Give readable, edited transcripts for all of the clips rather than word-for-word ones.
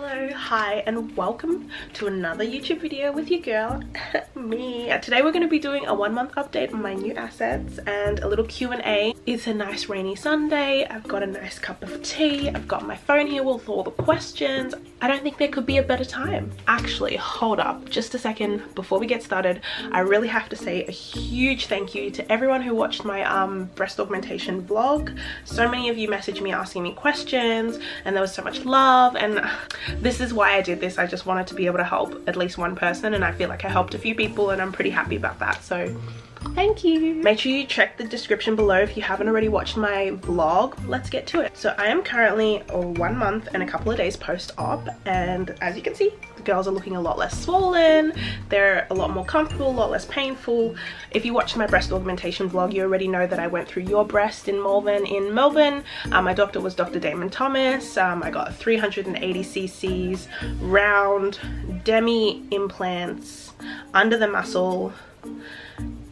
Hello, hi, and welcome to another YouTube video with your girl, me. Today we're going to be doing a 1 month update on my new assets and a little Q&A. It's a nice rainy Sunday. I've got a nice cup of tea. I've got my phone here with all the questions. I don't think there could be a better time. Actually, hold up just a second before we get started. I really have to say a huge thank you to everyone who watched my breast augmentation vlog. So many of you messaged me asking me questions, and there was so much love, and this is why I did this. I just wanted to be able to help at least one person, and I feel like I helped a few people, and I'm pretty happy about that, so thank you. Make sure you check the description below if you haven't already watched my vlog. Let's get to it. So I am currently 1 month and a couple of days post-op, and as you can see, the girls are looking a lot less swollen. They're a lot more comfortable, a lot less painful. If you watched my breast augmentation vlog, you already know that I went through your breast in Melbourne. My doctor was Dr. Damon Thomas. I got 380 cc's round demi implants under the muscle.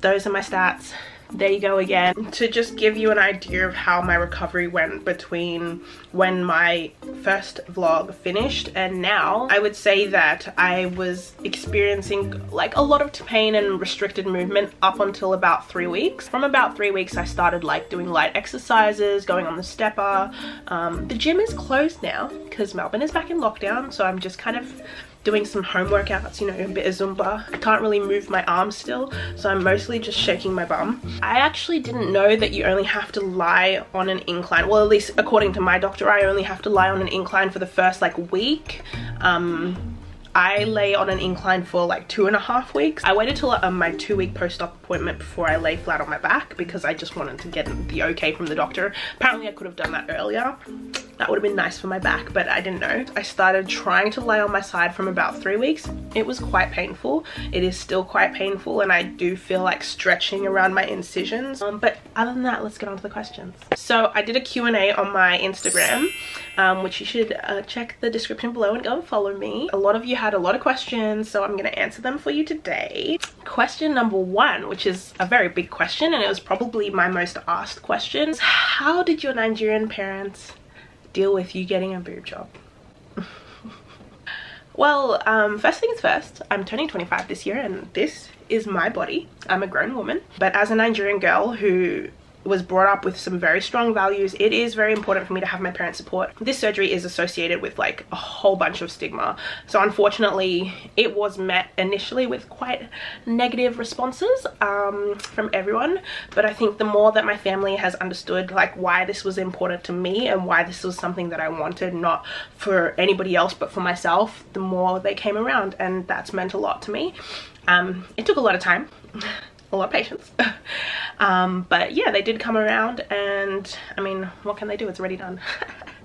Those are my stats. There you go again. To just give you an idea of how my recovery went between when my first vlog finished and now, I would say that I was experiencing like a lot of pain and restricted movement up until about 3 weeks. From about 3 weeks, I started like doing light exercises, going on the stepper. The gym is closed now because Melbourne is back in lockdown, so I'm just kind of doing some home workouts, you know, a bit of Zumba. I can't really move my arms still, so I'm mostly just shaking my bum. I actually didn't know that you only have to lie on an incline. Well, at least according to my doctor, I only have to lie on an incline for the first like week. I lay on an incline for like 2.5 weeks. I waited till my 2-week post-op appointment before I lay flat on my back because I just wanted to get the okay from the doctor. Apparently I could have done that earlier. That would have been nice for my back, but I didn't know. I started trying to lay on my side from about 3 weeks. It was quite painful. It is still quite painful, and I do feel like stretching around my incisions. But other than that, let's get on to the questions. So I did a Q&A on my Instagram, which you should check the description below and go and follow me. A lot of you had a lot of questions, so I'm going to answer them for you today. Question number 1, which is a very big question, and it was probably my most asked question. How did your Nigerian parents deal with you getting a boob job? Well, first things first, I'm turning 25 this year, and this is my body. I'm a grown woman, but as a Nigerian girl who was brought up with some very strong values, it is very important for me to have my parents' support. This surgery is associated with like a whole bunch of stigma, so unfortunately it was met initially with quite negative responses from everyone. But I think the more that my family has understood like why this was important to me and why this was something that I wanted, not for anybody else but for myself, the more they came around, and that's meant a lot to me. It took a lot of time, a lot of patience. But yeah, they did come around, and I mean, what can they do? It's already done.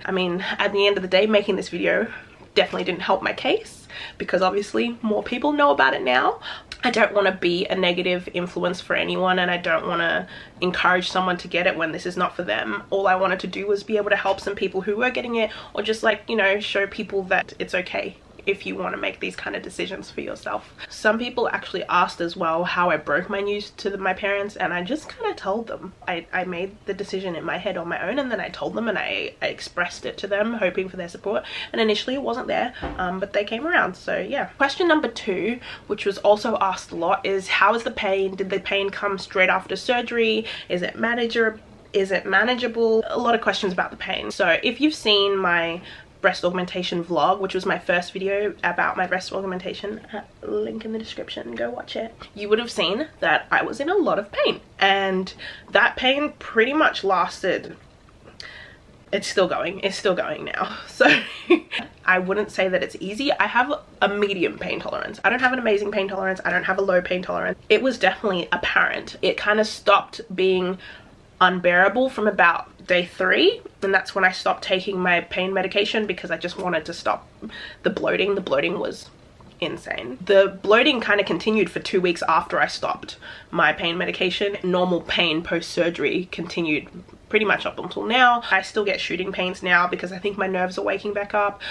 I mean, at the end of the day, making this video definitely didn't help my case because obviously more people know about it now. I don't want to be a negative influence for anyone, and I don't want to encourage someone to get it when this is not for them. All I wanted to do was be able to help some people who were getting it, or just like, you know, show people that it's okay if you want to make these kind of decisions for yourself. Some people actually asked as well how I broke my news to my parents, and I just kind of told them. I made the decision in my head on my own, and then I told them, and I expressed it to them hoping for their support, and initially it wasn't there, but they came around, so yeah. Question number 2, which was also asked a lot, is how is the pain? Did the pain come straight after surgery? Is it manageable? A lot of questions about the pain. So if you've seen my breast augmentation vlog, which was my first video about my breast augmentation, link in the description, go watch it, you would have seen that I was in a lot of pain, and that pain pretty much lasted. It's still going now, so I wouldn't say that it's easy. I have a medium pain tolerance. I don't have an amazing pain tolerance. I don't have a low pain tolerance. It was definitely apparent. It kind of stopped being unbearable from about day 3, and that's when I stopped taking my pain medication because I just wanted to stop the bloating. The bloating was insane. The bloating kind of continued for 2 weeks after I stopped my pain medication. Normal pain post-surgery continued pretty much up until now. I still get shooting pains now because I think my nerves are waking back up.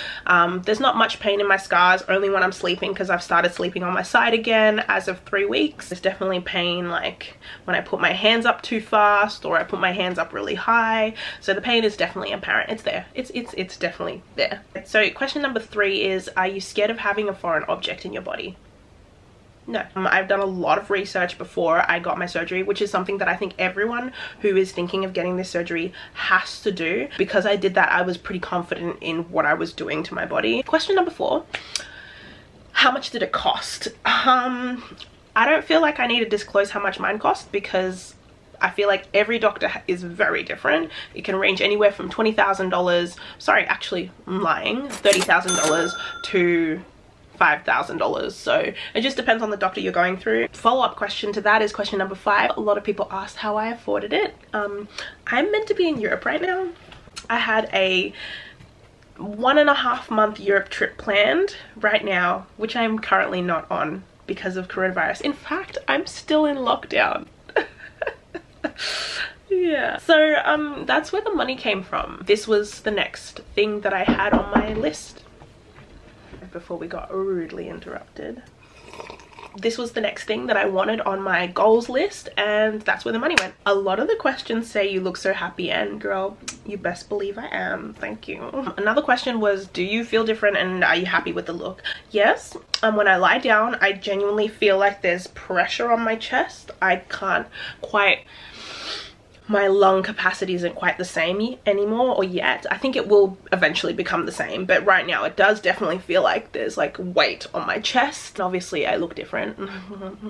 There's not much pain in my scars, only when I'm sleeping, because I've started sleeping on my side again as of 3 weeks. There's definitely pain like when I put my hands up too fast or I put my hands up really high. So the pain is definitely apparent. It's there. It's definitely there. So question number 3 is, are you scared of having a foreign object in your body? No. I've done a lot of research before I got my surgery, which is something that I think everyone who is thinking of getting this surgery has to do. Because I did that, I was pretty confident in what I was doing to my body. Question number 4, how much did it cost? I don't feel like I need to disclose how much mine cost, because I feel like every doctor is very different. It can range anywhere from $20,000, sorry, actually I'm lying, $30,000 to $5,000. So it just depends on the doctor you're going through. Follow-up question to that is question number 5. A lot of people asked how I afforded it. I'm meant to be in Europe right now. I had a 1.5 month Europe trip planned right now, which I'm currently not on because of coronavirus. In fact, I'm still in lockdown. Yeah, so that's where the money came from. This was the next thing that I had on my list before we got rudely interrupted. This was the next thing that I wanted on my goals list, and that's where the money went. A lot of the questions say you look so happy, and girl, you best believe I am. Thank you. Another question was, do you feel different and are you happy with the look? Yes. When I lie down, I genuinely feel like there's pressure on my chest. I can't quite, my lung capacity isn't quite the same anymore, or yet. I think it will eventually become the same, but right now it does definitely feel like there's like weight on my chest. Obviously I look different.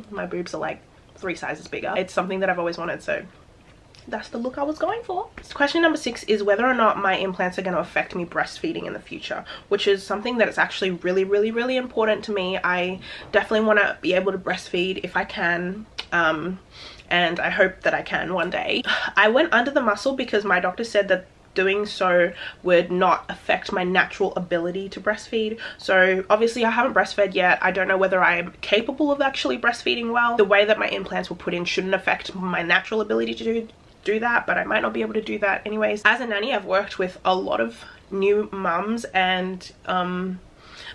My boobs are like 3 sizes bigger. It's something that I've always wanted, so that's the look I was going for. Question number 6 is whether or not my implants are going to affect me breastfeeding in the future, which is something that is actually really important to me. I definitely want to be able to breastfeed if I can, and I hope that I can one day. I went under the muscle because my doctor said that doing so would not affect my natural ability to breastfeed. So obviously I haven't breastfed yet. I don't know whether I'm capable of actually breastfeeding well. The way that my implants were put in shouldn't affect my natural ability to do that, but I might not be able to do that anyways. As a nanny, I've worked with a lot of new mums and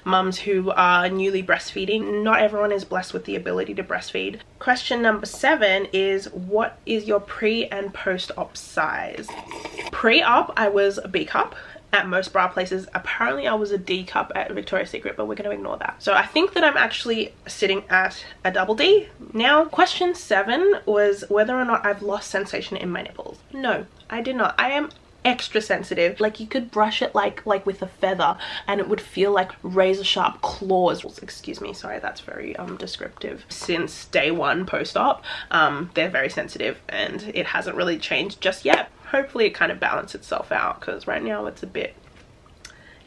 mums who are newly breastfeeding. Not everyone is blessed with the ability to breastfeed. Question number 7 is, what is your pre and post-op size? Pre-op, I was a B cup at most bra places. Apparently I was a D cup at Victoria's Secret, but we're going to ignore that. So I think that I'm actually sitting at a double D now. Question 7 was whether or not I've lost sensation in my nipples. No, I did not. I am extra sensitive. Like, you could brush it like with a feather and it would feel like razor sharp claws. Excuse me, sorry, that's very descriptive. Since day 1 post-op, they're very sensitive and it hasn't really changed just yet. Hopefully it kind of balances itself out, because right now it's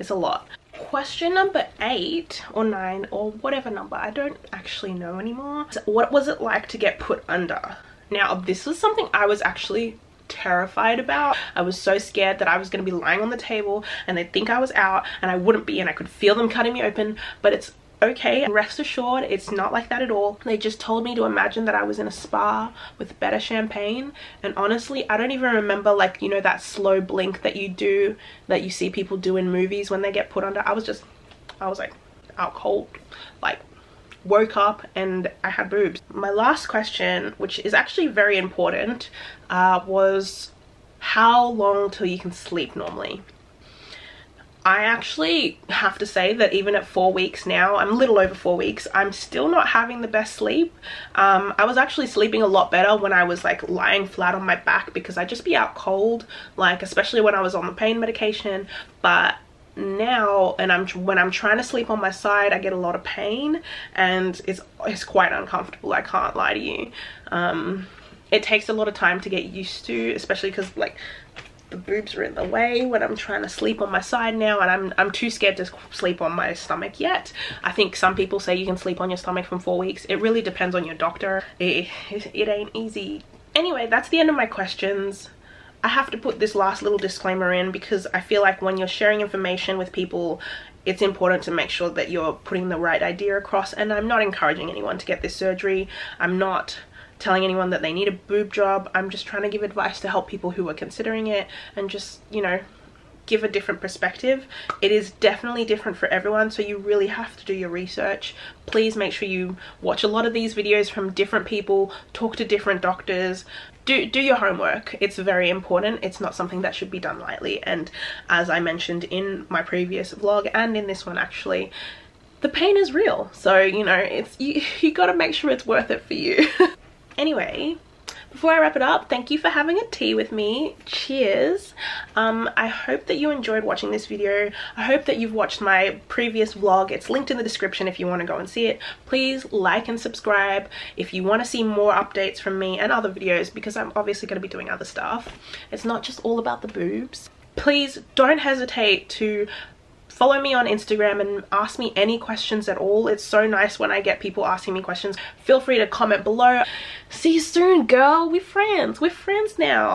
a lot. Question number 8 or 9 or whatever number, I don't actually know anymore. What was it like to get put under? Now, this was something I was actually terrified about. I was so scared that I was going to be lying on the table and they'd think I was out, and I wouldn't be, and I could feel them cutting me open. But it's okay, rest assured, it's not like that at all. They just told me to imagine that I was in a spa with better champagne, and honestly I don't even remember, like, you know, that slow blink that you see people do in movies when they get put under. I was like out cold, like woke up and I had boobs. My last question, which is actually very important, was how long till you can sleep normally? I actually have to say that even at 4 weeks now, I'm a little over 4 weeks, I'm still not having the best sleep. I was actually sleeping a lot better when I was like lying flat on my back, because I'd just be out cold, like especially when I was on the pain medication. But now, and when I'm trying to sleep on my side, I get a lot of pain and it's quite uncomfortable, I can't lie to you. It takes a lot of time to get used to, especially because like the boobs are in the way when I'm trying to sleep on my side now, and I'm too scared to sleep on my stomach yet. I think some people say you can sleep on your stomach from 4 weeks. It really depends on your doctor. It ain't easy. Anyway, that's the end of my questions. I have to put this last little disclaimer in because I feel like when you're sharing information with people, it's important to make sure that you're putting the right idea across. And I'm not encouraging anyone to get this surgery. I'm not telling anyone that they need a boob job. I'm just trying to give advice to help people who are considering it and just, you know, give a different perspective. It is definitely different for everyone, so you really have to do your research. Please make sure you watch a lot of these videos from different people, talk to different doctors, do your homework. It's very important. It's not something that should be done lightly, and as I mentioned in my previous vlog and in this one actually, the pain is real, so you know, it's you got to make sure it's worth it for you. Anyway, before I wrap it up, thank you for having a tea with me. Cheers. I hope that you enjoyed watching this video. I hope that you've watched my previous vlog. It's linked in the description if you want to go and see it. Please like and subscribe if you want to see more updates from me and other videos, because I'm obviously going to be doing other stuff. It's not just all about the boobs. Please don't hesitate to follow me on Instagram and ask me any questions at all. It's so nice when I get people asking me questions. Feel free to comment below. See you soon, girl. We're friends. We're friends now.